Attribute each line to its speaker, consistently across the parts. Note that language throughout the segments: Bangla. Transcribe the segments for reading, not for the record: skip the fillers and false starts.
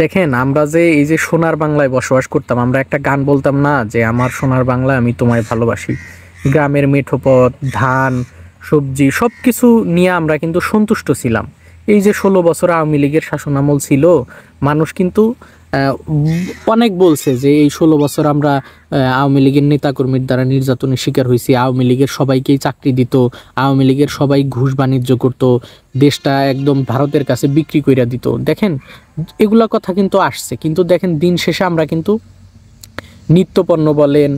Speaker 1: দেখেন আমরা যে এই যে সোনার বাংলায় বসবাস করতাম, আমরা একটা গান বলতাম না যে আমার সোনার বাংলা আমি তোমায় ভালোবাসি। গ্রামের মেঠো পথ, ধান, সবজি সবকিছু নিয়ে আমরা কিন্তু সন্তুষ্ট ছিলাম। এই যে 16 বছর আওয়ামী লীগের শাসনামল ছিল, মানুষ কিন্তু অনেক বলছে যে এই 16 বছর আমরা আওয়ামী লীগের নেতাকর্মীর দ্বারা নির্যাতনের শিকার হয়েছি, আওয়ামী লীগের সবাইকেই চাকরি দিত, আওয়ামী লীগের সবাই ঘুষ বাণিজ্য করত, দেশটা একদম ভারতের কাছে বিক্রি কইরা দিত। দেখেন এগুলা কথা কিন্তু আসছে, কিন্তু দেখেন দিন শেষে আমরা কিন্তু নিত্যপণ্য বলেন,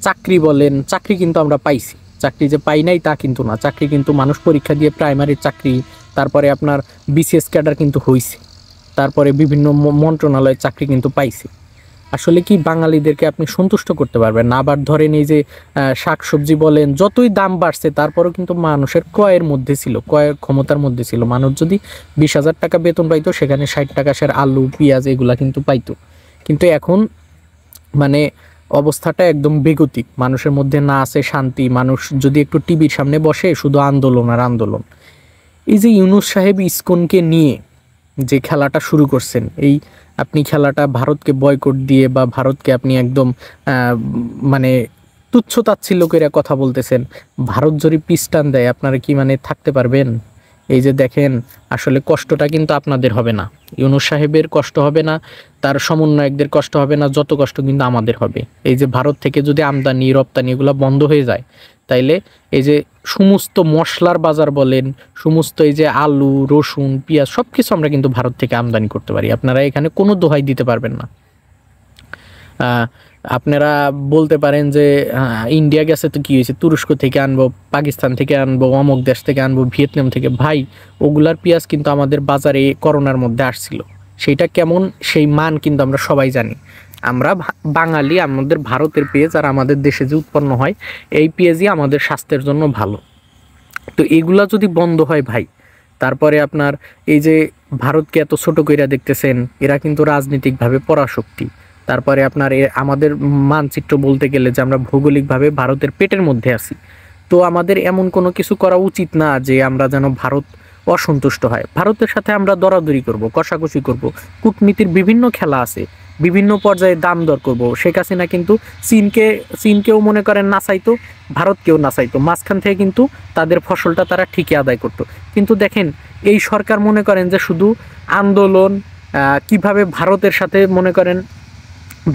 Speaker 1: চাকরি বলেন, চাকরি কিন্তু আমরা পাইছি। চাকরি যে পাই নাই তা কিন্তু না, চাকরি কিন্তু মানুষ পরীক্ষা দিয়ে প্রাইমারি চাকরি, তারপরে আপনার বিসিএস ক্যাডার কিন্তু হইছে, তারপরে বিভিন্ন মন্ত্রণালয়ের চাকরি কিন্তু পাইছে। আসলে কি বাঙালিদেরকে আপনি সন্তুষ্ট করতে পারবেন না? আবার ধরেন এই যে শাকসবজি বলেন, যতই দাম বাড়ছে তারপরেও কিন্তু মানুষের ক্রয়ের মধ্যে ছিল, ক্রয়ের ক্ষমতার মধ্যে ছিল। মানুষ যদি 20,000 টাকা বেতন পাইতো, সেখানে 60 টাকা সের আলু পেঁয়াজ এগুলা কিন্তু পাইতো। কিন্তু এখন মানে অবস্থাটা একদম বেগতিক, মানুষের মধ্যে না আছে শান্তি। মানুষ যদি একটু টিভির সামনে বসে, শুধু আন্দোলন আর আন্দোলন। এই যে ইউনূস সাহেব ইসকনকে নিয়ে যে খেলাটা শুরু করছেন, এই আপনি খেলাটা ভারতকে বয়কট দিয়ে বা ভারতকে আপনি একদম মানে তুচ্ছ তাচ্ছিল্য করে কথা বলতেছেন। ভারত যদি পিছ টান দেয়, আপনারা কি মানে থাকতে পারবেন? এই যে দেখেন, আসলে কষ্টটা কিন্তু আপনাদের হবে না, ইউনূস সাহেবের কষ্ট হবে না, তার সমন্বয়কদের কষ্ট হবে না, যত কষ্ট কিন্তু আমাদের হবে। এই যে ভারত থেকে যদি আমদানি রপ্তানি এগুলো বন্ধ হয়ে যায়, তাইলে এই যে সমস্ত মশলার বাজার বলেন, সমস্ত এই যে আলু রসুন পেঁয়াজ সবকিছু আমরা কিন্তু ভারত থেকে আমদানি করতে পারি। আপনারা এখানে কোনো দোহাই দিতে পারবেন না। আপনারা বলতে পারেন যে ইন্ডিয়া গেছে তো কি হয়েছে, তুরস্ক থেকে আনবো, পাকিস্তান থেকে আনবো, অমুক দেশ থেকে আনবো, ভিয়েতনাম থেকে। ভাই, ওগুলার পেঁয়াজ কিন্তু আমাদের বাজারে করোনার মধ্যে আসছিল, সেইটা কেমন সেই মান কিন্তু আমরা সবাই জানি। আমরা বাঙালি, আমাদের ভারতের পেঁয়াজ আর আমাদের দেশে যে উৎপন্ন হয় এই পেঁয়াজই আমাদের স্বাস্থ্যের জন্য ভালো। তো এগুলা যদি বন্ধ হয় ভাই, তারপরে আপনার এই যে ভারতকে এত ছোট কইরা দেখতেছেন, এরা কিন্তু রাজনৈতিকভাবে পরাশক্তি। তারপরে আপনার আমাদের মানচিত্র বলতে গেলে যে আমরা ভৌগোলিকভাবে ভারতের পেটের মধ্যে আছি। তো আমাদের এমন কোনো কিছু করা উচিত না যে আমরা যেন ভারত অসন্তুষ্ট হয়, ভারতের সাথে আমরা দরাদরি করব, কষাকষি করব, কূটনীতির বিভিন্ন খেলা আছে, বিভিন্ন পর্যায়ে দাম দর করব। শেখ হাসিনা কিন্তু চীনকেও মনে করেন নাচাইতো, ভারতকেও নাচাইতো, মাঝখান থেকে কিন্তু তাদের ফসলটা তারা ঠিকই আদায় করত। কিন্তু দেখেন এই সরকার মনে করেন যে শুধু আন্দোলন, কিভাবে ভারতের সাথে মনে করেন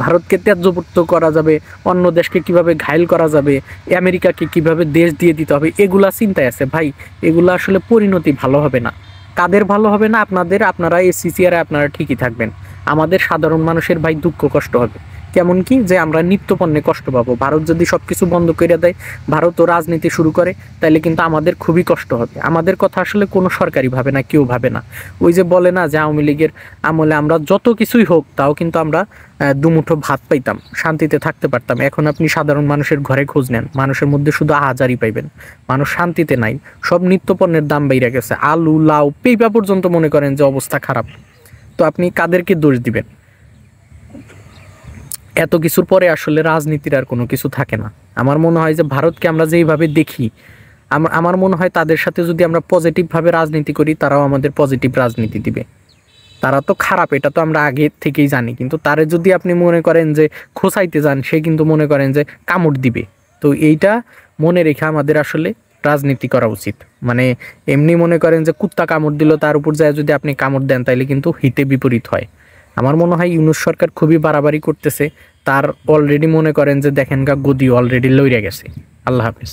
Speaker 1: ভারতকে ত্যায্যপুত্র করা যাবে, অন্য দেশকে কিভাবে ঘায়েল করা যাবে, আমেরিকাকে কিভাবে দেশ দিয়ে দিতে হবে, এগুলা চিন্তায় আছে। ভাই, এগুলা আসলে পরিণতি ভালো হবে না। কাদের ভালো হবে না? আপনাদের। আপনারা এই সিসিআরে আপনারা ঠিকই থাকবেন, আমাদের সাধারণ মানুষের ভাই দুঃখ কষ্ট হবে। কেমন কি যে আমরা নিত্যপণ্যে কষ্ট পাবো। ভারত যদি সবকিছু বন্ধ করে দেয়, ভারতও রাজনীতি শুরু করে, তাহলে কিন্তু আমাদের খুবই কষ্ট হবে। আমাদের কথা আসলে কোনো সরকারি ভাবে না, কেউ ভাবে না। ওই যে বলে না যে আওয়ামী লীগের আমলে আমরা যত কিছুই হোক তাও কিন্তু আমরা দুমুঠো ভাত পাইতাম, শান্তিতে থাকতে পারতাম। এখন আপনি সাধারণ মানুষের ঘরে খোঁজ নেন, মানুষের মধ্যে শুধু আহাজারি পাইবেন, মানুষ শান্তিতে নাই। সব নিত্যপণ্যের দাম বেড়ে গেছে, আলু লাউ পেঁপা পর্যন্ত মনে করেন যে অবস্থা খারাপ। তো আপনি কাদেরকে দোষ দিবেন? এত কিছুর পরে আসলে রাজনীতির আর কোনো কিছু থাকে না। আমার মনে হয় যে ভারতকে আমরা যেইভাবে দেখি, আমার মনে হয় তাদের সাথে যদি আমরা পজিটিভভাবে রাজনীতি করি, তারাও আমাদের পজিটিভ রাজনীতি দিবে। তারা তো খারাপ, এটা তো আমরা আগে থেকেই জানি, কিন্তু তারে যদি আপনি মনে করেন যে খোঁচাইতে যান, সে কিন্তু মনে করেন যে কামড় দিবে। তো এইটা মনে রেখে আমাদের আসলে রাজনীতি করা উচিত। মানে এমনি মনে করেন যে কুত্তা কামড় দিল, তার উপর যায় যদি আপনি কামড় দেন, তাইলে কিন্তু হিতে বিপরীত হয়। আমার মনে হয় ইউনূস সরকার খুবই বাড়াবাড়ি করতেছে, তার অলরেডি মনে করেন যে দেখেন গা গদি অলরেডি লইরা গেছে। আল্লাহ হাফেজ।